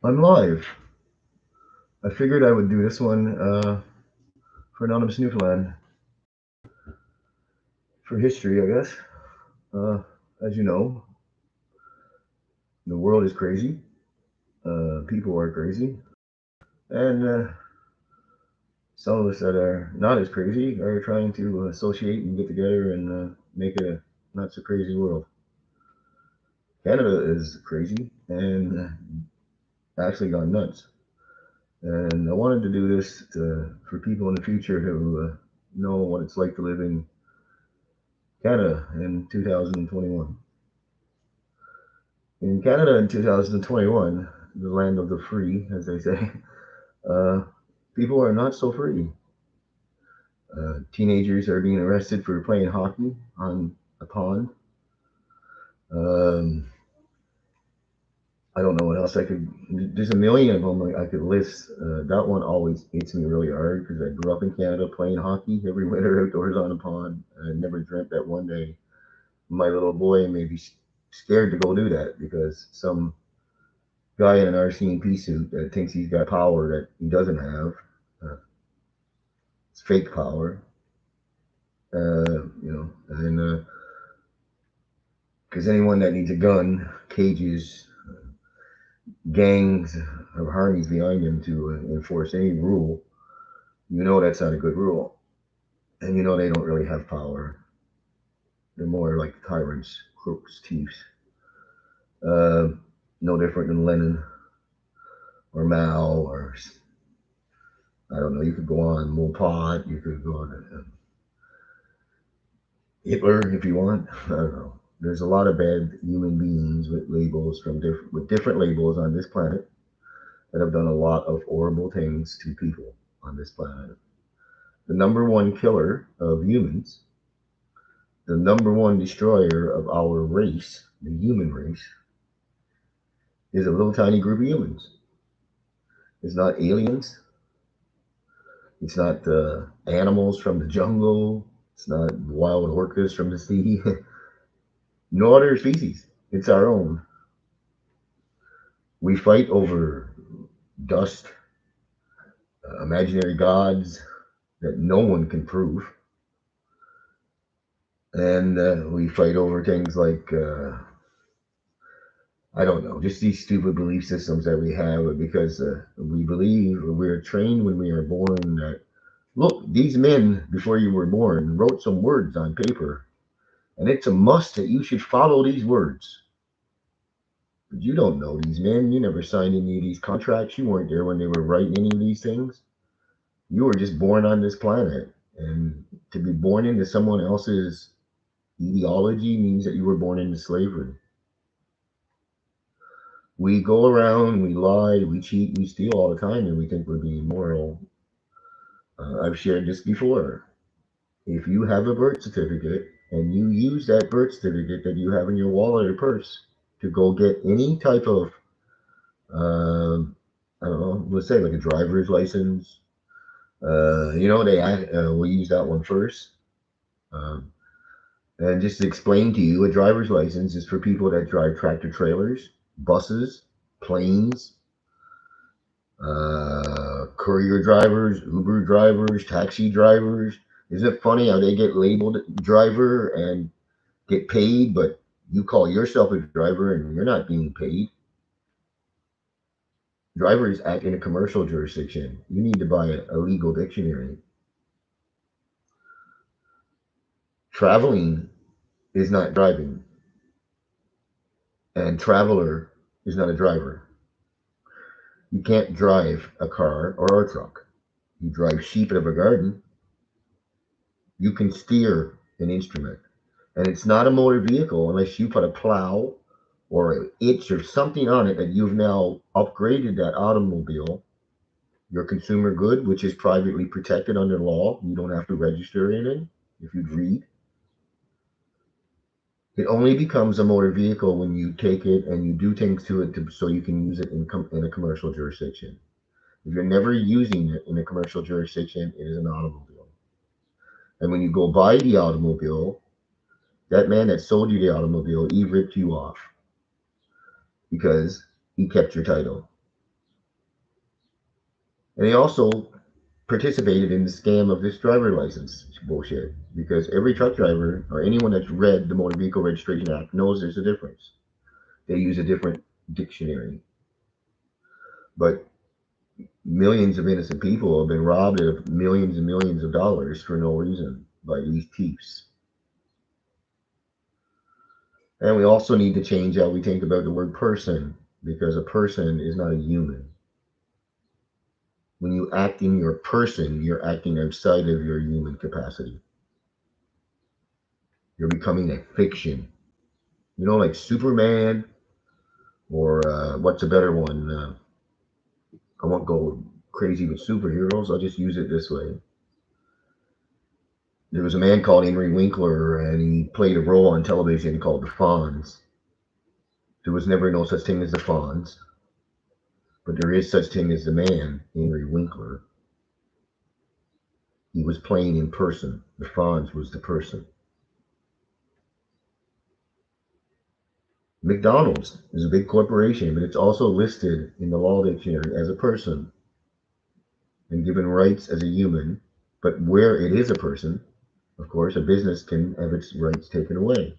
I'm live. I figured I would do this one for Anonymous Newfoundland for history, I guess. Uh, as you know, the world is crazy. People are crazy, and some of us that are not as crazy are trying to associate and get together and make it a not so crazy world. Canada is crazy and actually gone nuts. And I wanted to do this for people in the future who know what it's like to live in Canada in 2021. In Canada in 2021, the land of the free, as they say, uh, people are not so free. Teenagers are being arrested for playing hockey on a pond. Um, I don't know what else I could. There's a million of them I could list. That one always hits me really hard because I grew up in Canada playing hockey every winter outdoors on a pond. I never dreamt that one day my little boy may be scared to go do that because some guy in an RCMP suit that thinks he's got power that he doesn't have. Uh, it's fake power, and because anyone that needs a gun, cages, gangs of armies behind him to enforce any rule, you know that's not a good rule. And you know they don't really have power. They're more like tyrants, crooks, thieves. Uh, no different than Lenin or Mao or I don't know. You could go on Mopot. You could go on Hitler if you want. I don't know. There's a lot of bad human beings with labels with different labels on this planet that have done a lot of horrible things to people on this planet. The number one killer of humans, the number one destroyer of our race, the human race, is a little tiny group of humans. It's not aliens. It's not animals from the jungle. It's not wild orcas from the sea. No other species. It's our own. We fight over dust, imaginary gods that no one can prove. And we fight over things like, I don't know, just these stupid belief systems that we have because we believe we're trained when we are born that, look, these men before you were born wrote some words on paper, and it's a must that you should follow these words. But you don't know these men. You never signed any of these contracts. You weren't there when they were writing any of these things. You were just born on this planet. And to be born into someone else's ideology means that you were born into slavery. We go around, we lie, we cheat, we steal all the time, and we think we're being moral. I've shared this before. If you have a birth certificate and you use that birth certificate that you have in your wallet or purse to go get any type of, I don't know, let's say like a driver's license, we use that one first. Um, and just to explain to you, a driver's license is for people that drive tractor trailers, buses, planes, courier drivers, Uber drivers, taxi drivers. Isn't it funny how they get labeled driver and get paid, but you call yourself a driver and you're not being paid? Drivers act in a commercial jurisdiction. You need to buy a legal dictionary. Traveling is not driving, and traveler is not a driver. You can't drive a car or a truck. You drive sheep out of a garden. You can steer an instrument. And it's not a motor vehicle unless you put a plow or an itch or something on it that you've now upgraded that automobile, your consumer good, which is privately protected under law. You don't have to register in it if you'd read. It only becomes a motor vehicle when you take it and you do things to it so you can use it in a commercial jurisdiction. If you're never using it in a commercial jurisdiction, it is an automobile. And when you go buy the automobile, That man that sold you the automobile, he ripped you off because he kept your title. And he also participated in the scam of this driver license bullshit because every truck driver or anyone that's read the Motor Vehicle Registration Act knows there's a difference. They use a different dictionary. But millions of innocent people have been robbed of millions and millions of dollars for no reason by these thieves. And we also need to change how we think about the word person because a person is not a human. When you act in your person, you're acting outside of your human capacity. You're becoming a fiction. You know, like Superman, or what's a better one? I won't go crazy with superheroes. I'll just use it this way. There was a man called Henry Winkler, and he played a role on television called the Fonz. There was never no such thing as the Fonz, but there is such thing as the man, Henry Winkler. He was playing in person. The Fonz was the person. McDonald's is a big corporation, but it's also listed in the law dictionary as a person and given rights as a human. But where it is a person, of course, a business can have its rights taken away,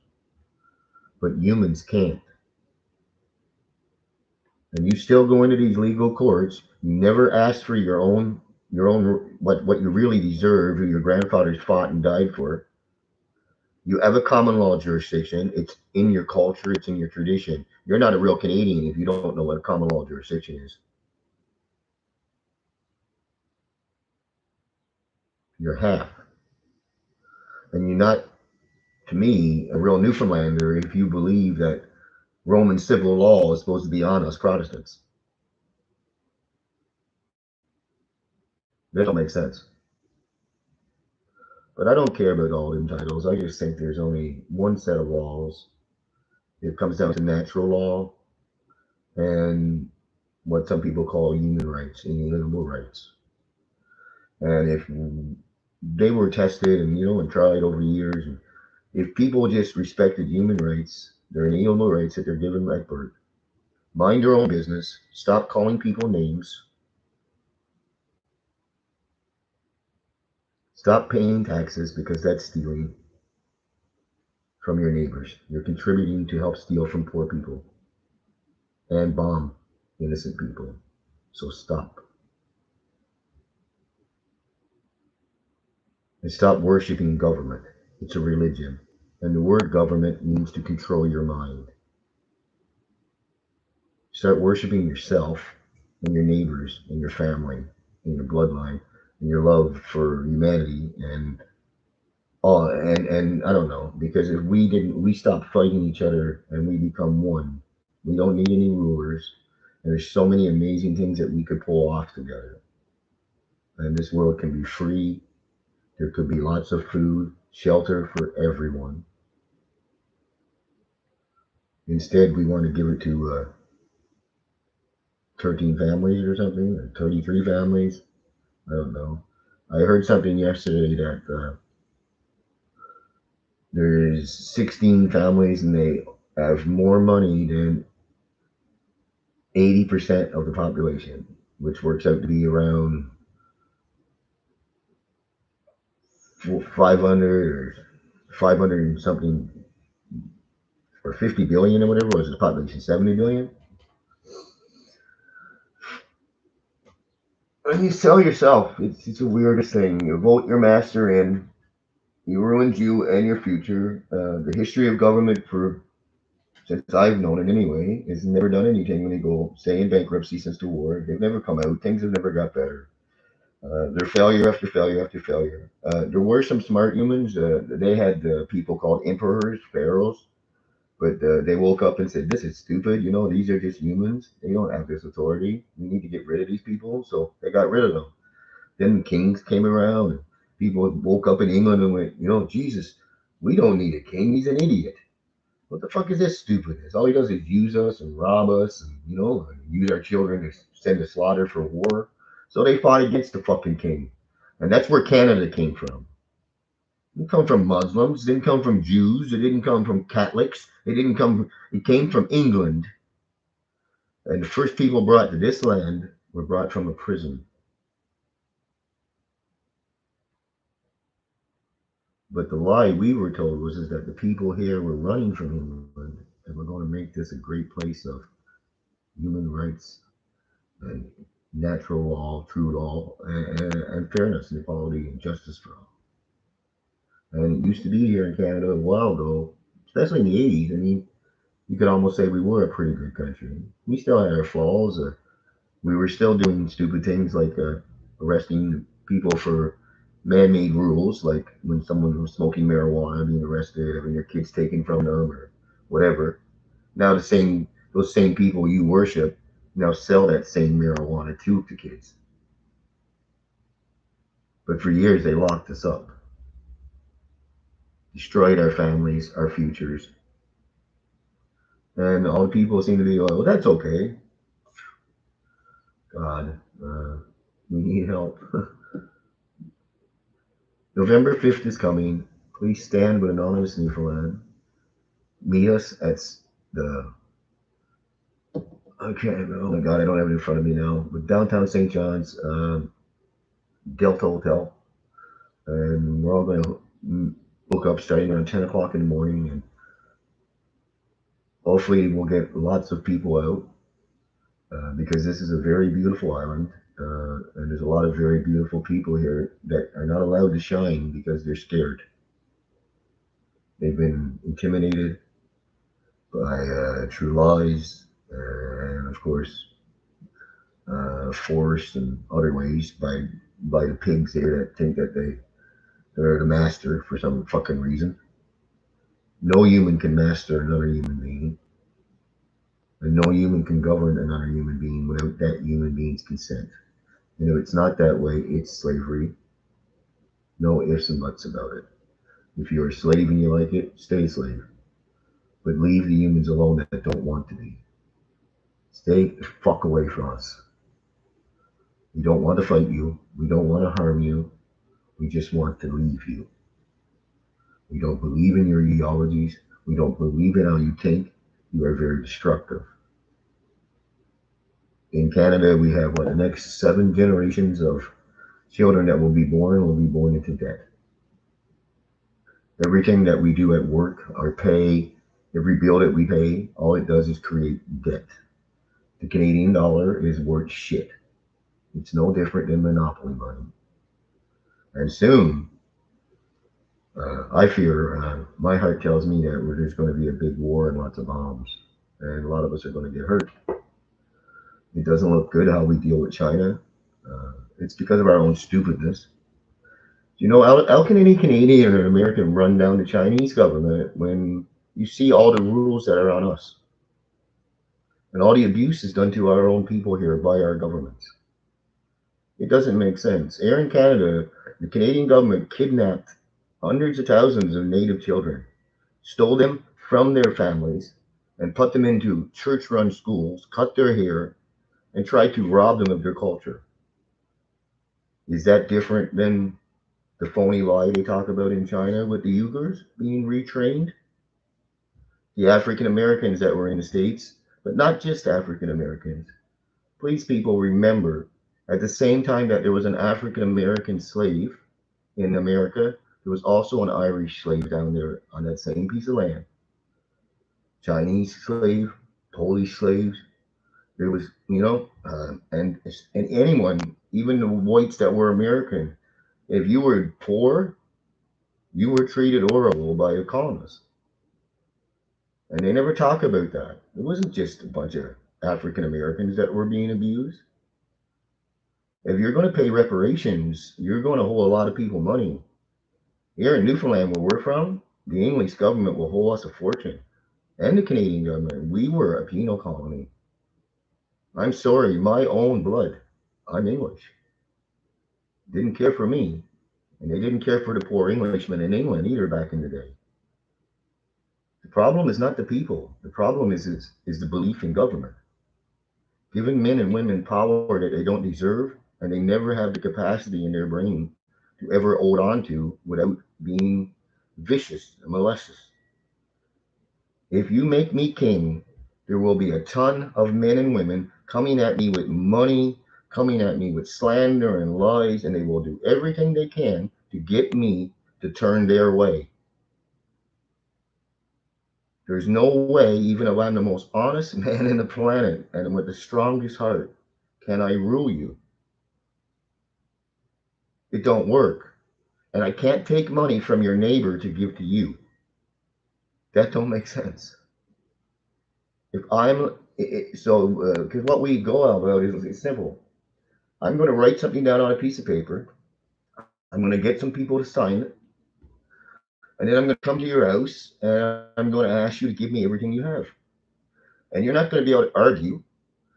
but humans can't. And you still go into these legal courts. You never ask for your own what you really deserve, who your grandfathers fought and died for. You have a common law jurisdiction. It's in your culture. It's in your tradition. You're not a real Canadian if you don't know what a common law jurisdiction is. You're half, and you're not, to me, a real Newfoundlander if you believe that Roman civil law is supposed to be on us Protestants. That don't make sense. But I don't care about all them titles. I just think there's only one set of laws. It comes down to natural law and what some people call human rights, inalienable rights. And if they were tested and tried over years, if people just respected human rights, their inalienable rights that they're given by birth, mind their own business, stop calling people names, stop paying taxes because that's stealing from your neighbors. You're contributing to help steal from poor people and bomb innocent people. So stop. And stop worshiping government. It's a religion. And the word government means to control your mind. Start worshiping yourself and your neighbors and your family and your bloodline and your love for humanity and I don't know, because if we stop fighting each other and we become one. We don't need any rulers. And there's so many amazing things that we could pull off together. And this world can be free. There could be lots of food, shelter for everyone. Instead, we want to give it to 13 families or something, or 33 families. I don't know. I heard something yesterday that there's 16 families and they have more money than 80% of the population, which works out to be around 500 or 500 and something, or 50 billion or whatever it was the population, 70 billion. And you tell yourself, it's the weirdest thing. You vote your master in, he ruins you and your future. The history of government, for since I've known it anyway, has never done anything when they go, say, in bankruptcy since the war. They've never come out. Things have never got better. They're failure after failure after failure. There were some smart humans. They had people called emperors, pharaohs, but they woke up and said, "This is stupid. These are just humans. They don't have this authority. We need to get rid of these people." So they got rid of them. Then kings came around, and people woke up in England and went, Jesus, we don't need a king. He's an idiot. What the fuck is this stupidness? All he does is use us and rob us and use our children to send to slaughter for war. So they fought against the fucking king. And that's where Canada came from. It didn't come from Muslims. It didn't come from Jews. It didn't come from Catholics. It didn't come. It came from England. And the first people brought to this land were brought from a prison. But the lie we were told was is that the people here were running from England and we're going to make this a great place of human rights and natural law, true law, and fairness and equality and justice for all. And it used to be here in Canada a while ago, especially in the 80s. I mean, you could almost say we were a pretty good country. We still had our flaws. We were still doing stupid things like arresting people for man-made rules, like when someone was smoking marijuana, being arrested, having their kids taken from them, or whatever. Now those same people you worship now sell that same marijuana to kids. But for years they locked us up, destroyed our families, our futures, and all the people seem to be like, "Well, that's okay. God, we need help." November 5th is coming. Please stand with Anonymous Newfoundland. Meet us at the okay. Oh my God, I don't have it in front of me now. But downtown St. John's, Delta Hotel, and we're all going to book up starting around 10 o'clock in the morning, and hopefully we'll get lots of people out because this is a very beautiful island, and there's a lot of very beautiful people here that are not allowed to shine because they're scared. They've been intimidated by true lies, and of course forced in other ways by the pigs there that think that they're the master for some fucking reason. No human can master another human being, and no human can govern another human being without that human being's consent. And if it's not that way, it's slavery. No ifs and buts about it. If you're a slave and you like it, stay a slave. But leave the humans alone that don't want to be. Stay the fuck away from us. We don't want to fight you. We don't want to harm you. We just want to leave you. We don't believe in your ideologies. We don't believe in how you think. You are very destructive. In Canada, we have what the next 7 generations of children that will be born into debt. Everything that we do at work, our pay, every bill that we pay, all it does is create debt. The Canadian dollar is worth shit. It's no different than monopoly money. And soon, I fear, my heart tells me that there's going to be a big war and lots of bombs, and a lot of us are going to get hurt. It doesn't look good how we deal with China. It's because of our own stupidness. You know, how can any Canadian or American run down the Chinese government when you see all the rules that are on us and all the abuse is done to our own people here by our governments? It doesn't make sense. Here in Canada, the Canadian government kidnapped hundreds of thousands of Native children, stole them from their families, and put them into church run schools, cut their hair, and tried to rob them of their culture. Is that different than the phony lie they talk about in China with the Uyghurs being retrained? The African Americans that were in the States, but not just African Americans. Please, people, remember at the same time that there was an African American slave in America, there was also an Irish slave down there on that same piece of land. Chinese slave, Polish slaves. There was, and anyone, even the whites that were American, if you were poor, you were treated horrible by the colonists. And they never talk about that. It wasn't just a bunch of African Americans that were being abused. If you're going to pay reparations, you're going to hold a lot of people money. Here in Newfoundland, where we're from, the English government will hold us a fortune. And the Canadian government. We were a penal colony. I'm sorry, my own blood. I'm English. Didn't care for me. And they didn't care for the poor Englishmen in England either back in the day. The problem is not the people. The problem is the belief in government. Giving men and women power that they don't deserve and they never have the capacity in their brain to ever hold on to without being vicious and malicious. If you make me king, there will be a ton of men and women coming at me with money, coming at me with slander and lies, and they will do everything they can to get me to turn their way. There's no way, even if I'm the most honest man in the planet and with the strongest heart, can I rule you. It don't work. And I can't take money from your neighbor to give to you. That don't make sense. If I'm so, because what we go about is simple. I'm going to write something down on a piece of paper. I'm going to get some people to sign it, and then I'm going to come to your house and I'm going to ask you to give me everything you have. And you're not going to be able to argue.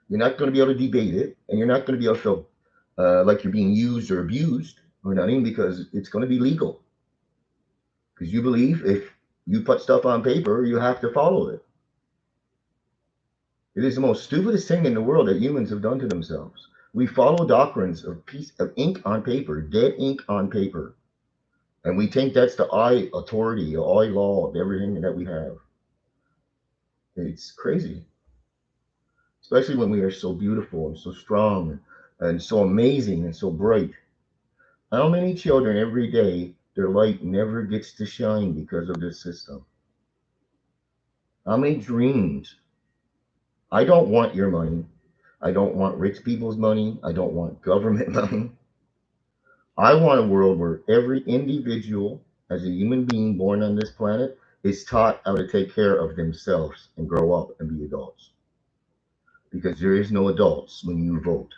You're not going to be able to debate it, and you're not going to be able to feel like you're being used or abused or nothing because it's going to be legal. Because you believe if you put stuff on paper, you have to follow it. It is the most stupidest thing in the world that humans have done to themselves. We follow doctrines of piece of ink on paper, dead ink on paper, and we think that's the I authority, the I law of everything that we have. It's crazy, especially when we are so beautiful and so strong and so amazing and so bright. How many children every day their light never gets to shine because of this system? How many dreams? I don't want your money. I don't want rich people's money. I don't want government money. I want a world where every individual, as a human being born on this planet, is taught how to take care of themselves and grow up and be adults. Because there is no adults when you vote.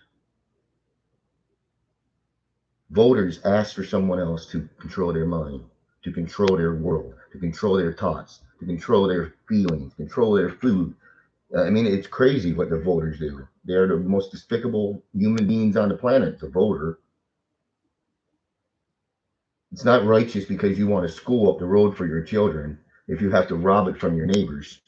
Voters ask for someone else to control their mind, to control their world, to control their thoughts, to control their feelings, control their food. I mean, it's crazy what the voters do. They're the most despicable human beings on the planet, the voter. It's not righteous because you want a school up the road for your children if you have to rob it from your neighbors.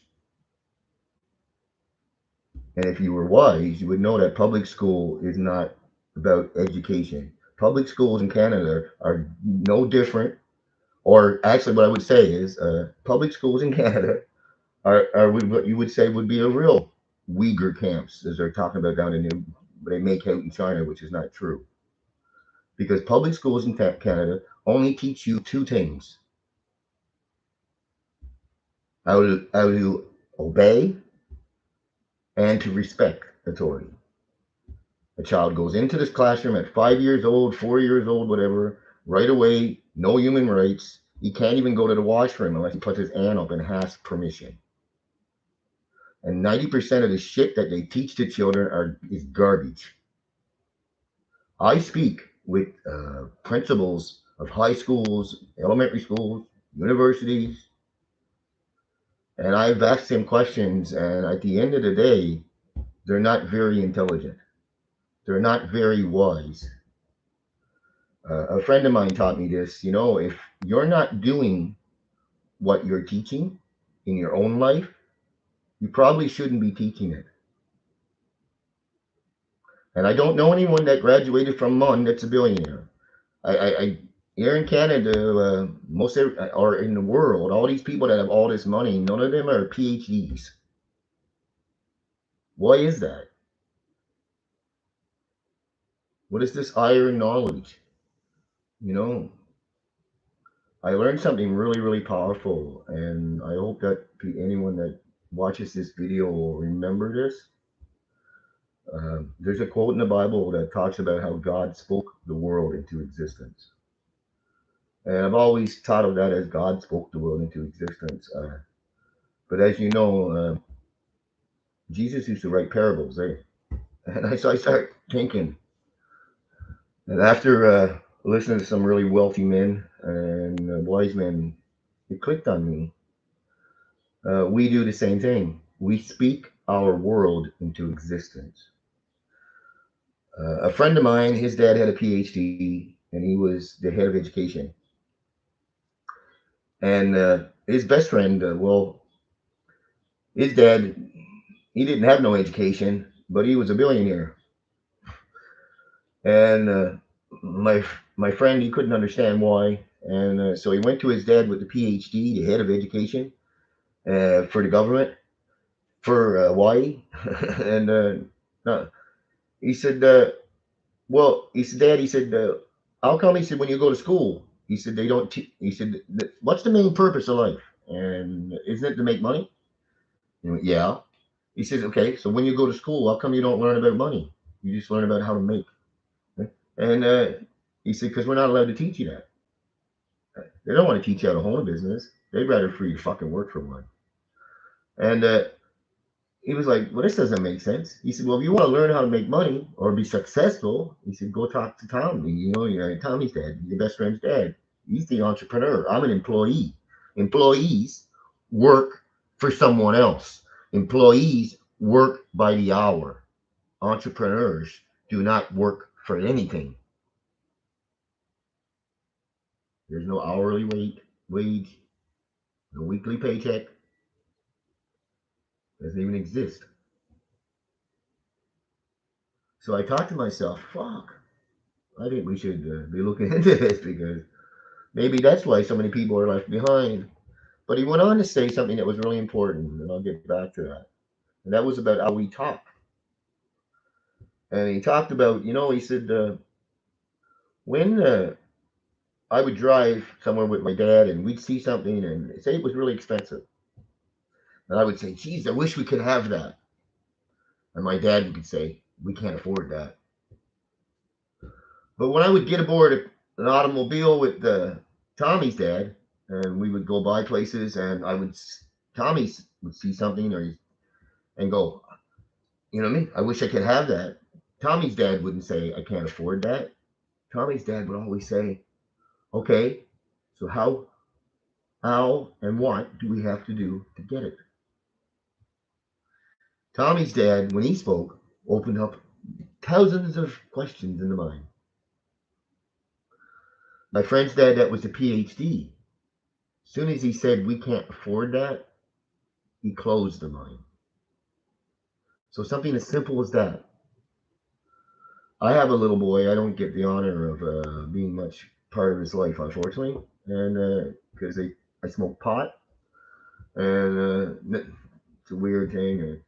And if you were wise, you would know that public school is not about education. Public schools in Canada are no different, or actually, what I would say is public schools in Canada are what you would say would be a real Uyghur camps, as they're talking about down in they make out in China, which is not true. Because public schools in Canada only teach you two things: how to obey and to respect authority. A child goes into this classroom at 5 years old, 4 years old, whatever, right away, no human rights. He can't even go to the washroom unless he puts his hand up and has permission. And 90% of the shit that they teach to children is garbage. I speak with principals of high schools, elementary schools, universities, and I've asked them questions, and at the end of the day, they're not very intelligent. They're not very wise. A friend of mine taught me this. If you're not doing what you're teaching in your own life, you probably shouldn't be teaching it. And I don't know anyone that graduated from MUN that's a billionaire. I here in Canada, or in the world, all these people that have all this money, none of them are PhDs. Why is that? What is this iron knowledge? You know, I learned something really, really powerful, and I hope that anyone that watches this video will remember this. There's a quote in the Bible that talks about how God spoke the world into existence. And I've always thought of that as God spoke the world into existence. But as you know, Jesus used to write parables, eh? So I start thinking, and after listening to some really wealthy men and wise men, it clicked on me. We do the same thing. We speak our world into existence. A friend of mine, his dad had a PhD, and he was the head of education. And his best friend, well, his dad, he didn't have no education, but he was a billionaire. And my friend, he couldn't understand why. And so he went to his dad with the PhD, the head of education for the government for Hawaii. And he said, well, he said, Dad, he said, how come? He said, when you go to school, he said, they don't, he said, what's the main purpose of life? And isn't it to make money? He went, yeah. He says, okay, so when you go to school, how come you don't learn about money? You just learn about how to make. And he said, because we're not allowed to teach you that. They don't want to teach you how to own a business. They'd rather for you to fucking work for one. And he was like, well, this doesn't make sense. He said, well, if you want to learn how to make money or be successful, he said, go talk to Tommy. Tommy's dad, your best friend's dad. He's the entrepreneur. I'm an employee. Employees work for someone else. Employees work by the hour. Entrepreneurs do not work for anything. There's no hourly wage, no weekly paycheck. Doesn't even exist. So I thought to myself, fuck, I think we should be looking into this because maybe that's why so many people are left behind. But he went on to say something that was really important, and I'll get back to that. And that was about how we talk. And he talked about, he said, when I would drive somewhere with my dad and we'd see something and say it was really expensive. And I would say, geez, I wish we could have that. And my dad would say, we can't afford that. But when I would get aboard an automobile with Tommy's dad, and we would go by places, and Tommy would see something and go, you know what I mean? I wish I could have that. Tommy's dad wouldn't say, I can't afford that. Tommy's dad would always say, okay, so how, and what do we have to do to get it? Tommy's dad, when he spoke, opened up thousands of questions in the mind. My friend's dad, that was a PhD. As soon as he said we can't afford that, he closed the mind. So something as simple as that. I have a little boy. I don't get the honor of being much part of his life, unfortunately, and because I smoke pot, and it's a weird thing.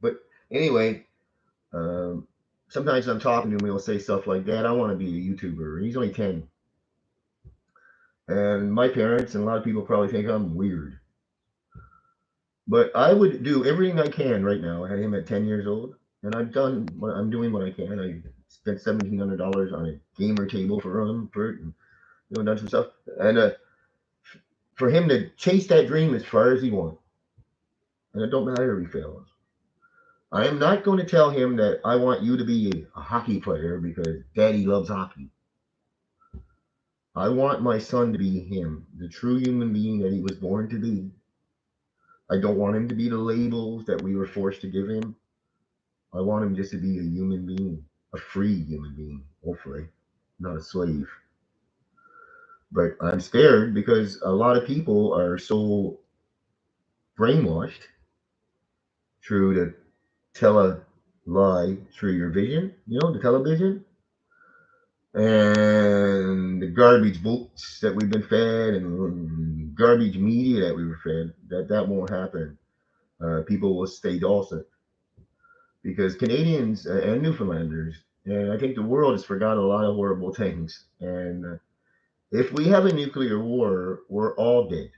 But anyway, um, sometimes I'm talking to him, he'll say stuff like, "Dad, I want to be a YouTuber." And he's only 10, and my parents and a lot of people probably think I'm weird. But I would do everything I can right now. I had him at 10 years old, and I'm doing what I can. I spent $1,700 on a gamer table for him, and done some stuff, and for him to chase that dream as far as he wants, and it don't matter if he fails. I am not going to tell him that I want you to be a hockey player because Daddy loves hockey. I want my son to be him, the true human being that he was born to be. I don't want him to be the labels that we were forced to give him. I want him just to be a human being, a free human being, hopefully, not a slave. But I'm scared because a lot of people are so brainwashed through the tele lie through your vision, the television, and the garbage books that we've been fed and garbage media that we were fed, that won't happen. People will stay docile because Canadians and Newfoundlanders, and I think the world has forgotten a lot of horrible things. And if we have a nuclear war, we're all dead.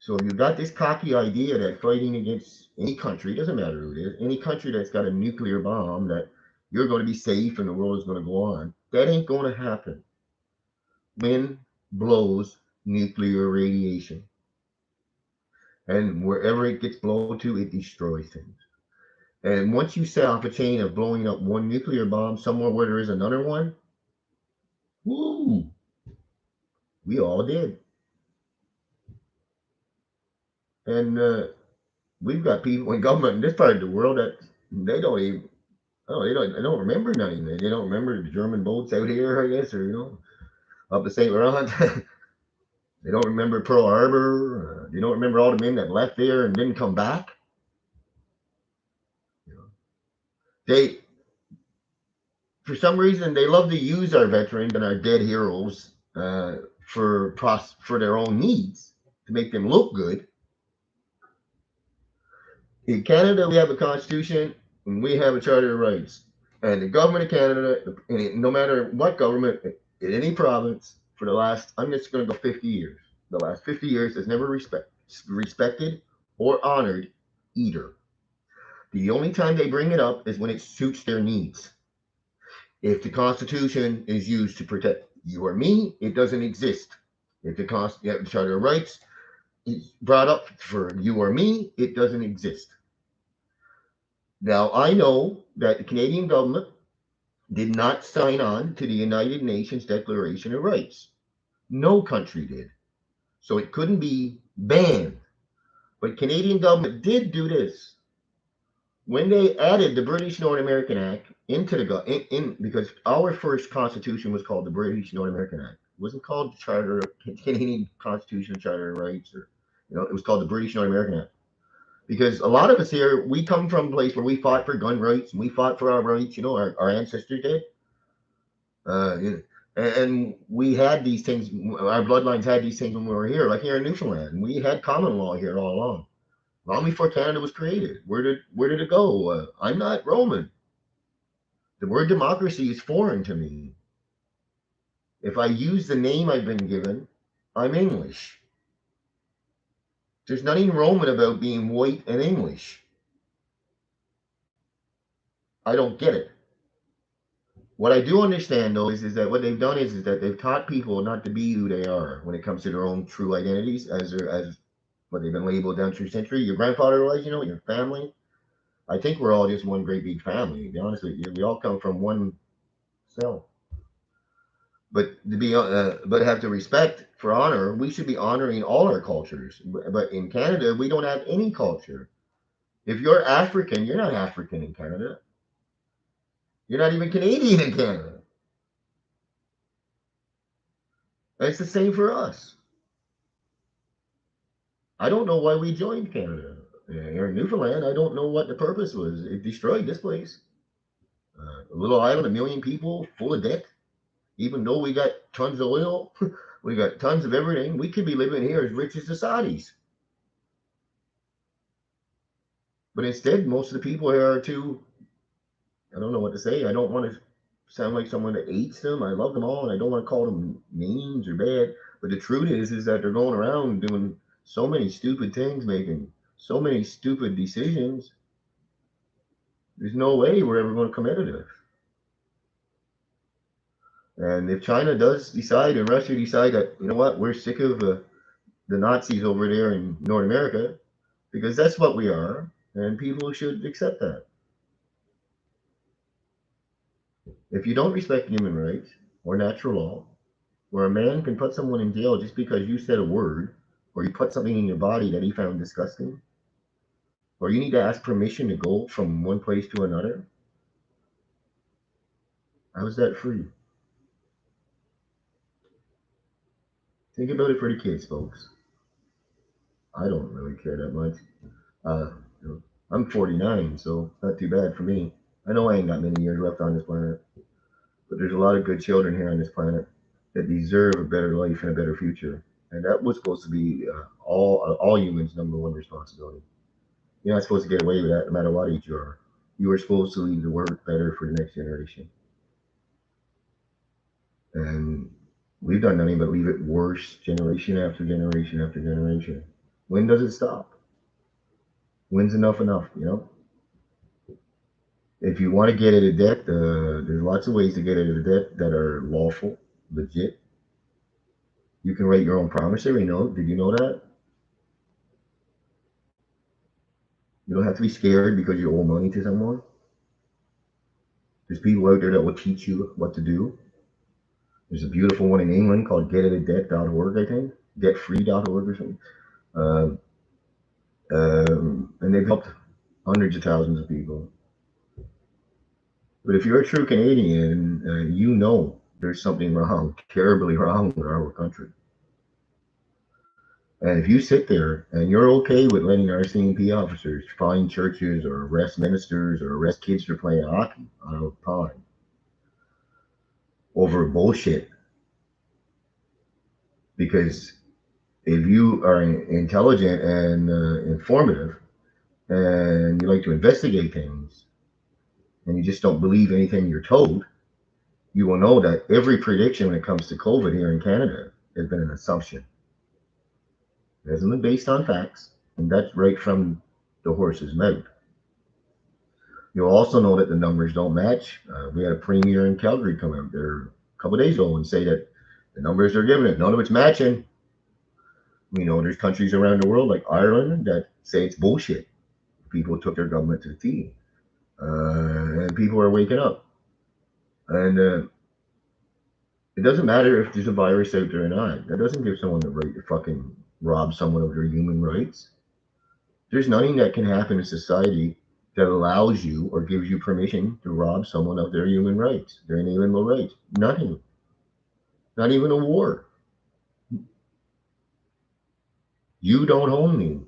So if you've got this cocky idea that fighting against any country, doesn't matter who it is, any country that's got a nuclear bomb, that you're going to be safe and the world is going to go on, that ain't going to happen. Wind blows nuclear radiation. And wherever it gets blown to, it destroys things. And once you set off a chain of blowing up one nuclear bomb somewhere where there is another one, woo, we all did. And we've got people in government in this part of the world that they don't even, oh, they don't remember nothing. They don't remember the German boats out here, I guess, or up the St. Laurent. They don't remember Pearl Harbor. They don't remember all the men that left there and didn't come back. You know, they For some reason, they love to use our veterans and our dead heroes for their own needs to make them look good. In Canada, we have a constitution and we have a charter of rights. And the government of Canada, no matter what government in any province, for the last, I'm just going to go 50 years, the last 50 years has never respected or honored either. The only time they bring it up is when it suits their needs. If the Constitution is used to protect you or me, it doesn't exist. If the Charter of Rights is brought up for you or me, it doesn't exist. Now, I know that the Canadian government did not sign on to the United Nations Declaration of Rights. No country did. So it couldn't be banned. But Canadian government did do this. When they added the British North American Act into because our first constitution was called the British North American Act. It wasn't called the Charter Canadian Constitution Charter of Rights, or it was called the British North American Act. Because a lot of us here, we come from a place where we fought for gun rights and we fought for our rights. Our ancestors did. And we had these things. Our bloodlines had these things when we were here, like here in Newfoundland. We had common law here all along, long before Canada was created. Where did it go? I'm not Roman. The word democracy is foreign to me. If I use the name I've been given, I'm English. There's nothing Roman about being white and English. I don't get it. What I do understand though is that what they've done is that they've taught people not to be who they are when it comes to their own true identities as what they've been labeled down through century. Your grandfather was, your family. I think we're all just one great big family. To be honest with you, we all come from one cell. But have to respect for honor. We should be honoring all our cultures. But in Canada, we don't have any culture. If you're African, you're not African in Canada. You're not even Canadian in Canada. And it's the same for us. I don't know why we joined Canada. Here in Newfoundland, I don't know what the purpose was. It destroyed this place. A little island, a million people, full of debt. Even though we got tons of oil, we got tons of everything. We could be living here as rich as the Saudis. But instead, most of the people here are too, I don't know what to say. I don't want to sound like someone that hates them. I love them all, and I don't want to call them names or bad. But the truth is that they're going around doing so many stupid things, making so many stupid decisions. There's no way we're ever going to come out of this. And if China does decide and Russia decide that, you know what, we're sick of the Nazis over there in North America, because that's what we are, and people should accept that. If you don't respect human rights or natural law, where a man can put someone in jail just because you said a word, or you put something in your body that he found disgusting, or you need to ask permission to go from one place to another, how is that free? Think about it for the kids, folks. I don't really care that much. Uh, I'm 49, so not too bad for me. I know I ain't got many years left on this planet, but there's a lot of good children here on this planet that deserve a better life and a better future. And that was supposed to be all humans' number one responsibility. You're not supposed to get away with that no matter what age you are. You are supposed to leave the world better for the next generation. And we've done nothing but leave it worse generation after generation after generation. When does it stop? When's enough? If you want to get out of debt, there's lots of ways to get out of debt that are lawful, legit. You can write your own promissory note. Did you know that? You don't have to be scared because you owe money to someone. There's people out there that will teach you what to do. There's a beautiful one in England called getoutofdebt.org, I think. Debtfree.org or something. Uh, and they've helped hundreds of thousands of people. But if you're a true Canadian, you know there's something wrong, terribly wrong with our country. And if you sit there and you're okay with letting RCMP officers find churches or arrest ministers or arrest kids for playing hockey on a pond, over bullshit. Because if you are intelligent and informative and you like to investigate things and you just don't believe anything you're told, you will know that every prediction when it comes to COVID here in Canada has been an assumption. It hasn't been based on facts, and that's right from the horse's mouth. You'll also know that the numbers don't match. We had a premier in Calgary come out there a couple of days ago and say that the numbers they're giving it, none of it's matching. We know there's countries around the world like Ireland that say it's bullshit. People took their government to the T, and people are waking up. And it doesn't matter if there's a virus out there or not. That doesn't give someone the right to fucking rob someone of their human rights. There's nothing that can happen in society that allows you or gives you permission to rob someone of their human rights, their inalienable rights. Nothing. Not even a war. You don't own me.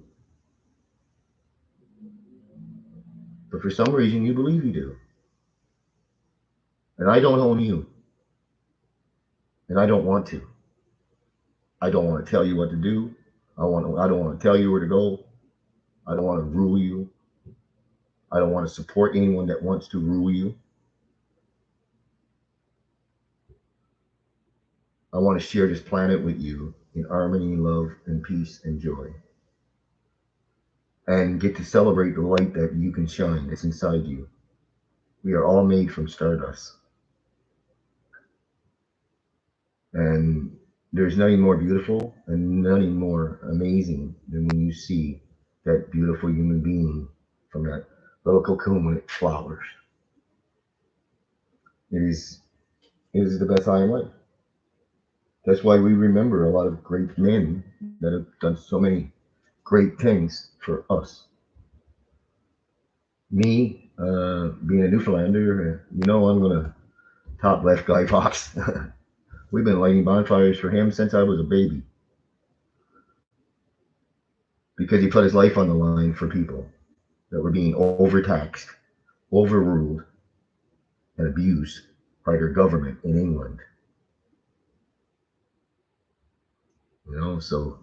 But for some reason, you believe you do. And I don't own you. And I don't want to. I don't want to tell you what to do. I don't want to tell you where to go. I don't want to rule you. I don't want to support anyone that wants to rule you. I want to share this planet with you in harmony, love, and peace and joy. And get to celebrate the light that you can shine that's inside you. We are all made from stardust. And there's nothing more beautiful and nothing more amazing than when you see that beautiful human being from that little cocoon when it flowers. It is, it is the best time in life. That's why we remember a lot of great men that have done so many great things for us. Me, being a Newfoundlander, I'm gonna top left Guy Fawkes. We've been lighting bonfires for him since I was a baby because he put his life on the line for people that were being overtaxed, overruled, and abused by their government in England. So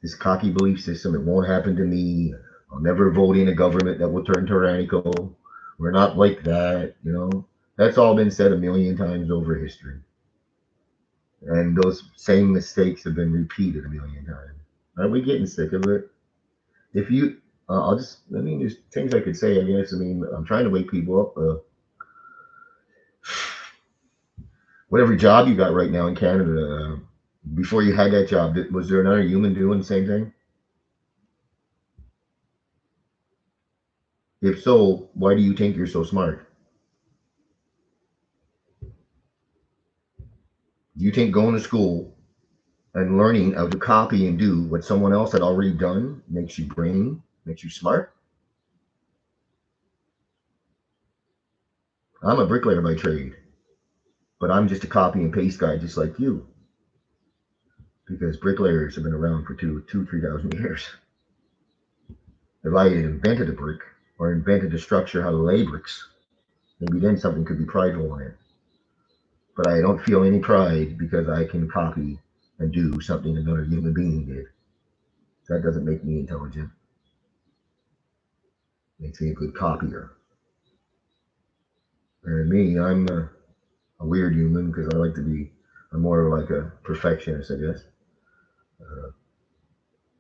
this cocky belief system, it won't happen to me. I'll never vote in a government that will turn tyrannical. We're not like that. That's all been said a million times over history. And those same mistakes have been repeated a million times. Are we getting sick of it? If you, there's things I could say, I guess. I'm trying to wake people up. Whatever job you got right now in Canada, before you had that job, was there another human doing the same thing? If so, why do you think you're so smart? Do you think going to school and learning how to copy and do what someone else had already done makes you brain, makes you smart? I'm a bricklayer by trade, but I'm just a copy and paste guy just like you. Because bricklayers have been around for 3,000 years. If I had invented a brick or invented a structure how to lay bricks, maybe then something could be prideful in it. But I don't feel any pride because I can copy and do something another human being did. That doesn't make me intelligent. It makes me a good copier. And me, I'm a weird human because I like to be, I'm more like a perfectionist, I guess.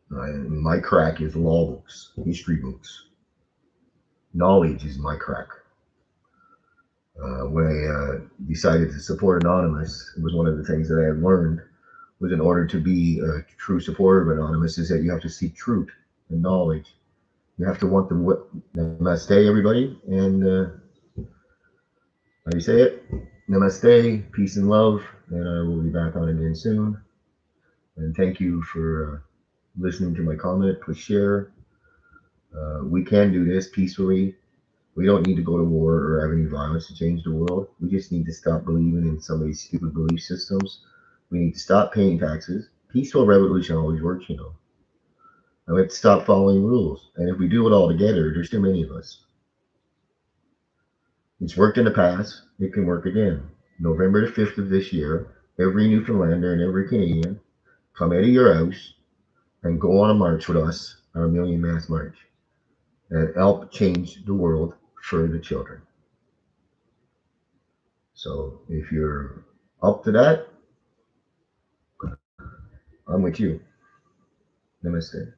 My crack is law books, history books. Knowledge is my crack. When I decided to support Anonymous, it was one of the things that I had learned was in order to be a true supporter of Anonymous is that you have to seek truth and knowledge. You have to want the namaste, everybody, and how do you say it? Namaste, peace and love, and I will be back on again soon. And thank you for listening to my comment. Please share. We can do this peacefully. We don't need to go to war or have any violence to change the world. We just need to stop believing in some of these stupid belief systems. We need to stop paying taxes. Peaceful revolution always works. And we have to stop following rules. And if we do it all together, there's too many of us. It's worked in the past. It can work again. November the 5th of this year, every Newfoundlander and every Canadian come out of your house and go on a march with us, our Million Mass March, and help change the world for the children. So if you're up to that, I'm with you. Namaste.